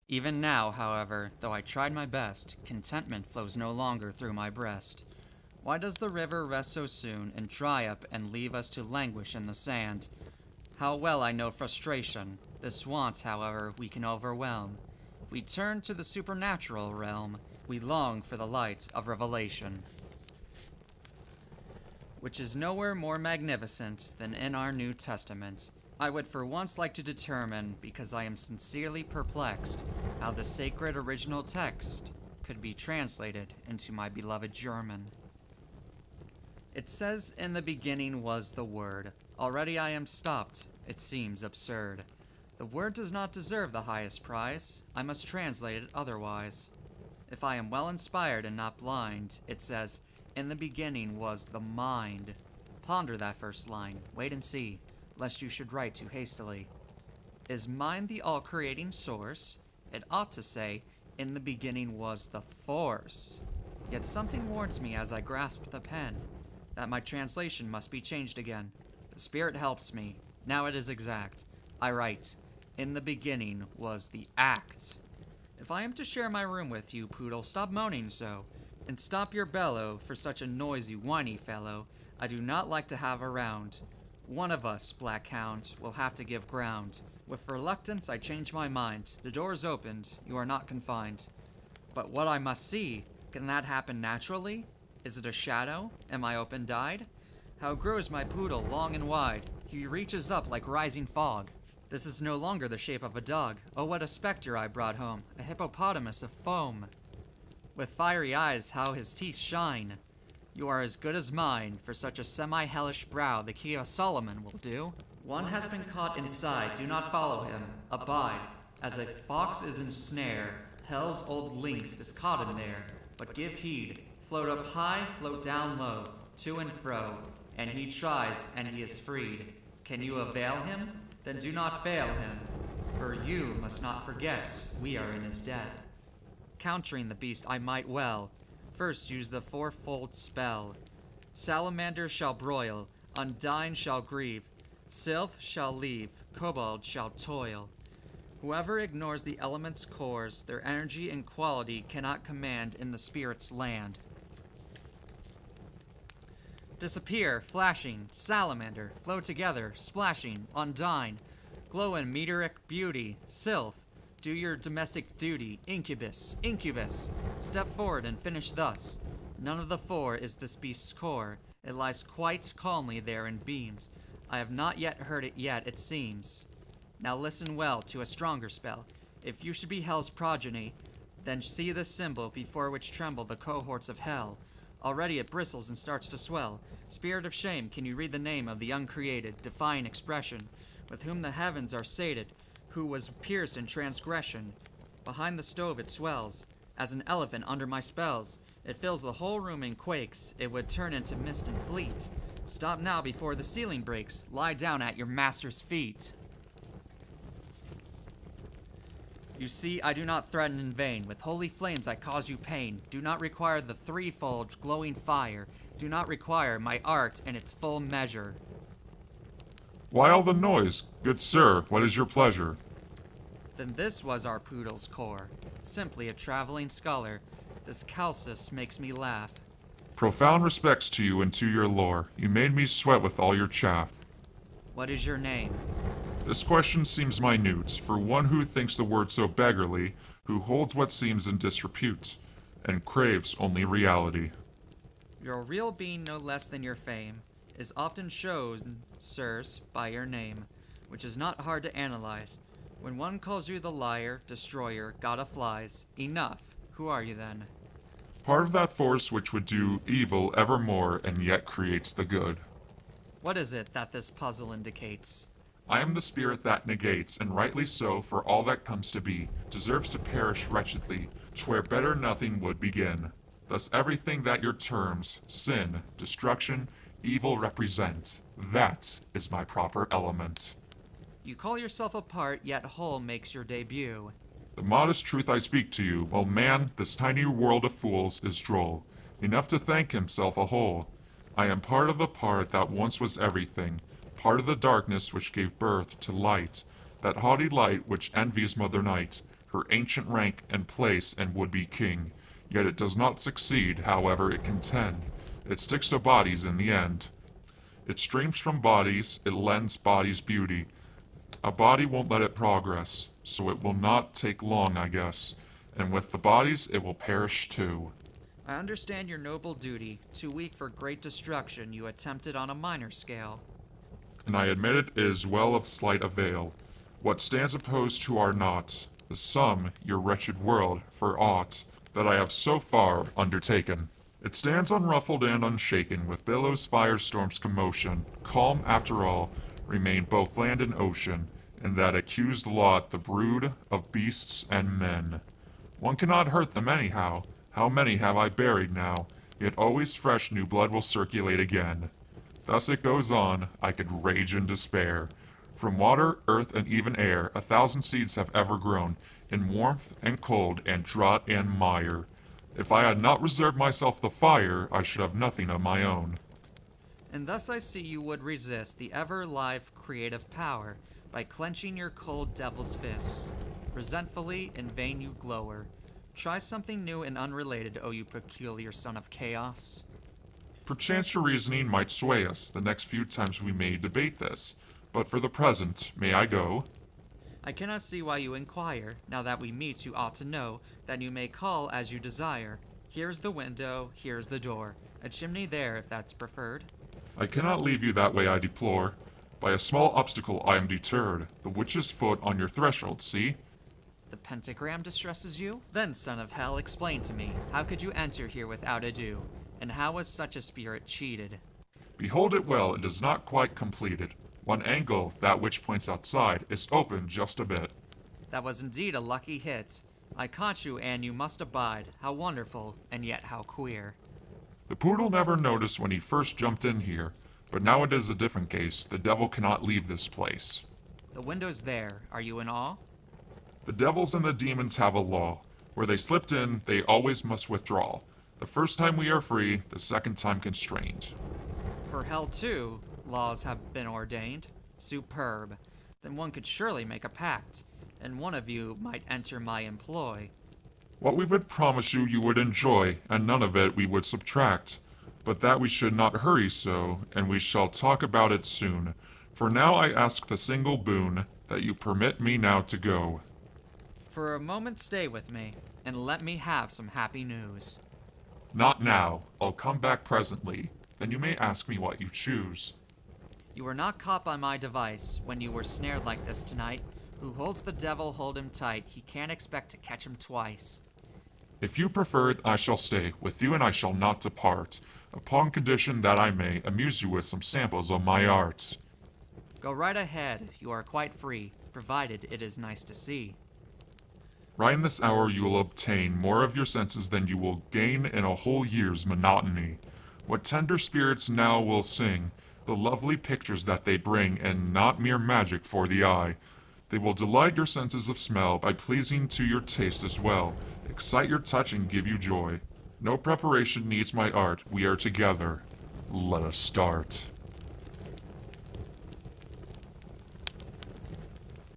Even now, however, though I tried my best, contentment flows no longer through my breast. Why does the river rest so soon and dry up and leave us to languish in the sand? How well I know frustration. This want, however, we can overwhelm. We turn to the supernatural realm. We long for the light of revelation, which is nowhere more magnificent than in our New Testament. I would for once like to determine, because I am sincerely perplexed, how the sacred original text could be translated into my beloved German. It says, "In the beginning was the Word." Already I am stopped. It seems absurd. The Word does not deserve the highest prize. I must translate it otherwise. If I am well inspired and not blind, it says, "In the beginning was the mind." Ponder that first line. Wait and see, lest you should write too hastily. Is mind the all-creating source? It ought to say, "In the beginning was the force." Yet something warns me as I grasp the pen that my translation must be changed again. The Spirit helps me. Now it is exact. I write, "In the beginning was the act." If I am to share my room with you, Poodle, stop moaning so, and stop your bellow for such a noisy, whiny fellow I do not like to have around. One of us, Black Hound, will have to give ground. With reluctance I change my mind. The door is opened. You are not confined. But what I must see, can that happen naturally? Is it a shadow? Am I open-dyed? How grows my poodle long and wide? He reaches up like rising fog. This is no longer the shape of a dog. Oh, what a specter I brought home, a hippopotamus of foam. With fiery eyes, how his teeth shine. You are as good as mine. For such a semi-hellish brow, the key of Solomon will do. One has been caught inside, do not follow him. Abide, as a fox is in snare. Hell's old lynx is caught in there. But give heed, float up high, float down low, to and fro, and he tries, and he is freed. Can you avail him? Then do not fail him, for you must not forget we are in his debt. Countering the beast I might well first use the fourfold spell. Salamander shall broil, Undine shall grieve, Sylph shall leave, Kobold shall toil. Whoever ignores the elements' cores, their energy and quality cannot command in the spirit's land. Disappear, flashing, salamander, flow together, splashing, Undine, glow in meteoric beauty, Sylph, do your domestic duty, incubus, incubus, step forward and finish thus. None of the four is this beast's core, it lies quite calmly there in beams. I have not yet heard it yet, it seems. Now listen well to a stronger spell. If you should be hell's progeny, then see this symbol before which tremble the cohorts of hell. Already it bristles and starts to swell. Spirit of shame, can you read the name of the uncreated, defying expression, with whom the heavens are sated, who was pierced in transgression? Behind the stove it swells, as an elephant under my spells. It fills the whole room and quakes, it would turn into mist and fleet. Stop now before the ceiling breaks, lie down at your master's feet. You see, I do not threaten in vain. With holy flames I cause you pain. Do not require the threefold glowing fire. Do not require my art in its full measure. Why all the noise? Good sir, what is your pleasure? Then this was our poodle's core. Simply a traveling scholar. This Calcis makes me laugh. Profound respects to you and to your lore. You made me sweat with all your chaff. What is your name? This question seems minute, for one who thinks the word so beggarly, who holds what seems in disrepute, and craves only reality. Your real being no less than your fame is often shown, sirs, by your name, which is not hard to analyze. When one calls you the liar, destroyer, god of flies, enough. Who are you then? Part of that force which would do evil evermore and yet creates the good. What is it that this puzzle indicates? I am the spirit that negates, and rightly so, for all that comes to be, deserves to perish wretchedly, where better nothing would begin. Thus everything that your terms, sin, destruction, evil represent, that is my proper element. You call yourself apart, yet whole makes your debut. The modest truth I speak to you, while man, this tiny world of fools, is droll, enough to thank himself a whole. I am part of the part that once was everything, part of the darkness which gave birth to light, that haughty light which envies Mother Night, her ancient rank and place and would-be king. Yet it does not succeed, however it contend. It sticks to bodies in the end. It streams from bodies, it lends bodies beauty. A body won't let it progress, so it will not take long, I guess. And with the bodies, it will perish too. I understand your noble duty, too weak for great destruction you attempted on a minor scale. And I admit it is well of slight avail. What stands opposed to our naught, the sum, your wretched world, for aught that I have so far undertaken. It stands unruffled and unshaken, with billows, firestorms, commotion. Calm, after all, remain both land and ocean, and that accused lot the brood of beasts and men. One cannot hurt them anyhow. How many have I buried now? Yet always fresh new blood will circulate again. Thus it goes on, I could rage in despair. From water, earth, and even air, 1,000 seeds have ever grown, in warmth and cold, and drought and mire. If I had not reserved myself the fire, I should have nothing of my own. And thus I see you would resist the ever-live creative power by clenching your cold devil's fists. Resentfully, in vain you glower. Try something new and unrelated, O you peculiar son of chaos. Perchance your reasoning might sway us the next few times we may debate this, but for the present, may I go? I cannot see why you inquire. Now that we meet, you ought to know that you may call as you desire. Here's the window, here's the door. A chimney there, if that's preferred. I cannot leave you that way, I deplore. By a small obstacle I am deterred. The witch's foot on your threshold, see? The pentagram distresses you? Then, son of hell, explain to me, how could you enter here without ado? And how was such a spirit cheated? Behold it well, it is not quite completed. One angle, that which points outside, is open just a bit. That was indeed a lucky hit. I caught you, and you must abide. How wonderful, and yet how queer. The poodle never noticed when he first jumped in here, but now it is a different case. The devil cannot leave this place. The window's there. Are you in awe? The devils and the demons have a law. Where they slipped in, they always must withdraw. The first time we are free, the second time constrained. For hell, too, laws have been ordained. Superb. Then one could surely make a pact, and one of you might enter my employ. What we would promise you, you would enjoy, and none of it we would subtract. But that we should not hurry so, and we shall talk about it soon. For now I ask the single boon, that you permit me now to go. For a moment stay with me, and let me have some happy news. Not now. I'll come back presently. Then you may ask me what you choose. You were not caught by my device when you were snared like this tonight. Who holds the devil, hold him tight. He can't expect to catch him twice. If you prefer it, I shall stay with you and I shall not depart, upon condition that I may amuse you with some samples of my arts. Go right ahead. You are quite free, provided it is nice to see. Right in this hour you will obtain more of your senses than you will gain in a whole year's monotony. What tender spirits now will sing, the lovely pictures that they bring, and not mere magic for the eye. They will delight your senses of smell by pleasing to your taste as well, excite your touch and give you joy. No preparation needs my art, we are together. Let us start.